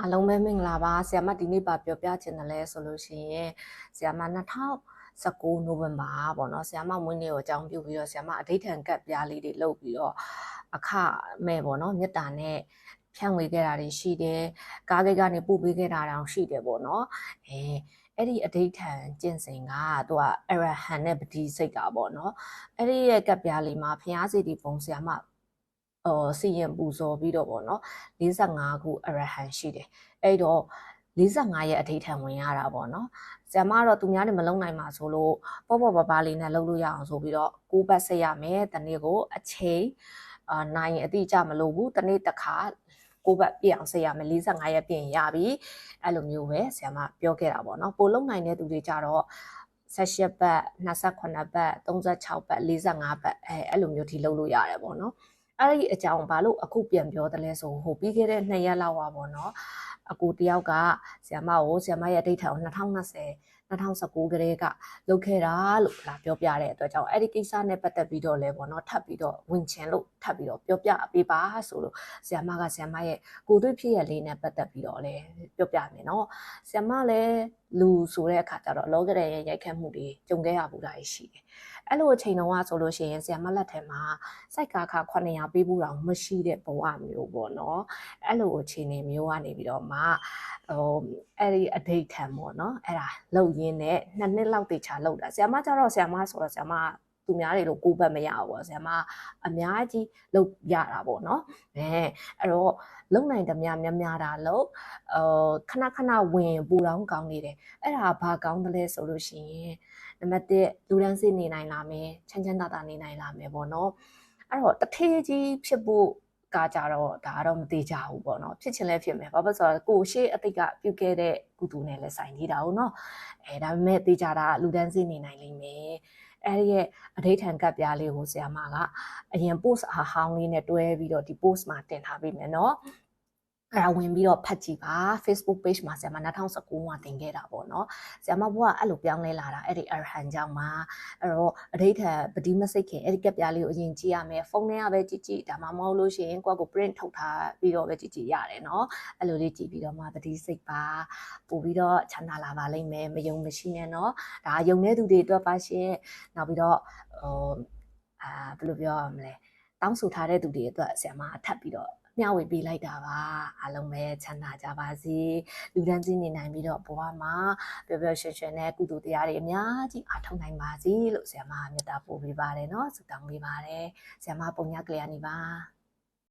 အားလုံးပဲမင်္ဂလာပါဆရာမဒီနေ့ပါပြောပြချင်တယ်လဲဆိုလို့ရှိရင်ဆရာမ2019နိုဝင်ဘာပေါ့နော်ဆရာမမွေးနေ့ကိုအကြောင်းပြုပြီးတော့ဆရာမအဋိဌံကပ်ပြားလေးတွေလုပ်ပြီးတော့အခမဲ့ပေါ့နော်မေတ္တာနဲ့ဖြန့်ဝေခဲ့တာတွေရှိတယ်ကားဂိတ်ကနေပို့ပေးခဲ့တာတောင်ရှိတယ်ပေါ့နော်အဲ့ဒီအဋိဌံကျင့်စဉ်ကသူကအရဟံနဲ့ပတိစိတ်တာပေါ့နော်အဲ့ဒီရဲ့ကပ်ပြားလေးမှာဖျားစီတီပုံဆရာမစီရင်ပူဇော်ပြီးတော့ပေါ့နော်45ခုအရဟံရှိတယ်အဲ့တော့45ရဲ့အဋိဌံဝင်ရတာပေါ့နော်ဆရာမကတော့သူများတွေမလုံနိုင်ပါဆိုလို့ပေါ့ပေါ့ပါပါလေးနဲ့လုပ်လို့ရအောင်ဆိုပြီးတော့6ဘတ်ဆက်ရမယ်တနေ့ကိုအချိန်နိုင်အတိအကျမလို့ဘူးတနေ့တစ်ခါ6ဘတ်ပြည့်အောင်ဆက်ရမယ်45ရက်ပြင်ရပြီအဲ့လိုမျိုးပဲဆရာမပြောခဲ့တာပေါ့နော်ပိုလုံနိုင်တဲ့သူတွေကြတော့18ဘတ်28ဘတ်36ဘတ်45ဘတ်အဲ့လိုမျိုးထိလုပ်လို့ရတယ်ပေါ့နော်အဲ့ဒီအကြောင်းဘာလို့အခုပြန်ပြောတယ်လဲဆိုဟိုပြီးခဲ့တဲ့2ရက်လောက်ပါပေါ့နော်အကူတယောက်ကဆရာမရဲ့အဋိဌံကို2019ကလေးကလုပ်ခဲ့တာလို့လာပြောပြတဲ့အတွက်ကြောင့်အဲ့ဒီကိစ္စနဲ့ပတ်သက်ပြီးတော့လဲပေါ့နော်ထပ်ပြီးတော့ဝင်ချင်လို့ထပ်ပြီးတော့ပြောပြပေးပါဆိုလို့ဆရာမရဲ့ကိုတွေ့ဖြစ်ရလေးနဲ့ပတ်သက်ပြီးတော့လဲပြောပြမယ်နော်ဆရာမလည်းလူဆိုတဲ့အခါကျတော့လောကရရဲ့ရိုက်ခတ်မှုတွေကြုံခဲ့ရမှုတာရှိတယ်အဲ့လိုအချိန်တုန်းကဆိုလို့ရှိရင်ဆရာမလက်ထက်မှာစိုက်ကာခ900ပေးဖို့တောင်မရှိတဲ့ဘဝမျိုးပေါ့နော်အဲ့လိုအခြေအနေမျိုးကနေပြီးတော့မှအဲ့ဒီအဋိဌံပေါ့နော်အဲ့ဒါလုံရင်းနဲ့2နှစ်လောက်တေချာလောက်တာဆရာမကျတော့ဆရာမဆိုတော့ဆရာမသူများတွေလို့ကိုဘတ်မရဘူးပေါ့ဆရာမအများကြီးလုပ်ရတာပေါ့နော်အဲ့တော့လုံနိုင်သမျှများတာလို့ခဏဝင်ပူတောင်းကောင်းနေတယ်အဲ့ဒါဘာကောင်းတယ်လဲဆိုလို့ရှိရင်နံပါတ်1လူတန်းစေနေနိုင်လာမယ်ချမ်းသာနေနိုင်လာမယ်ပေါ့နော်အဲ့တော့တထေးကြီးဖြစ်ဖို့ကကြတော့ဒါကတော့မသေးကြဘူးပေါ့နော်ဖြစ်ချင်လဲဖြစ်မယ်ဘာဖြစ်ဆိုတော့ကိုရှေ့အတိတ်ကပြုခဲ့တဲ့ကုသိုလ်နဲ့လည်းဆိုင်နေတာဟုတ်နော်ဒါပေမဲ့သေးကြတာလူတန်းစေနေနိုင်လိမ့်မယ်အဲ့ဒီရဲ့အဋိဌံကပ်ပြားလေးကိုဆရာမကအရင် post အဟောင်းလေးနဲ့တွဲပြီးတော့ဒီ post မှာတင်ထားပေးမယ်နော်အဲ့ဒါဝင်ပြီးတော့ဖတ်ကြည့်ပါ Facebook page မှာဆရာမ2019မှာတင်ခဲ့တာပေါ့နော်ဆရာမဘွားအဲ့လိုပြောင်းလဲလာတာအဲ့ဒီအရဟံကြောင့်မှာအဲ့တော့အဋိဌံပတိမစိတ်ခင်အဲ့ဒီကပ်ပြားလေးကိုအရင်ကြည့်ရမယ်ဖုန်းထဲကပဲကြည့်ဒါမှမဟုတ်လို့ရှိရင်ကိုယ့်ကို print ထုတ်ထားပြီးတော့ပဲကြည့်ရတယ်နော်အဲ့လိုလေးကြည့်ပြီးတော့မှပတိစိတ်ပါပို့ပြီးတော့ချမ်းသာလာပါလိမ့်မယ်မယုံမရှိနဲ့နော်ဒါယုံတဲ့သူတွေအတွက်ပါရှင်နောက်ပြီးတော့ဘယ်လိုပြောရမလဲတောင်းဆိုထားတဲ့သူတွေအတွက်ဆရာမထပ်ပြီးတော့မျှဝေပေးလိုက်တာပါအားလုံးပဲချမ်းသာကြပါစေလူတန်းကြီးနေနိုင်ပြီးတော့ဘဝမှာပျော်ပျော်ရွှင်ရွှင်နဲ့ကုသိုလ်တရားတွေအများကြီးအားထုတ်နိုင်ပါစေလို့ဆရာမမေတ္တာပို့ပေးပါတယ်เนาะဆုတောင်းပေးပါတယ်ဆရာမပုံညကလျာဏီပါ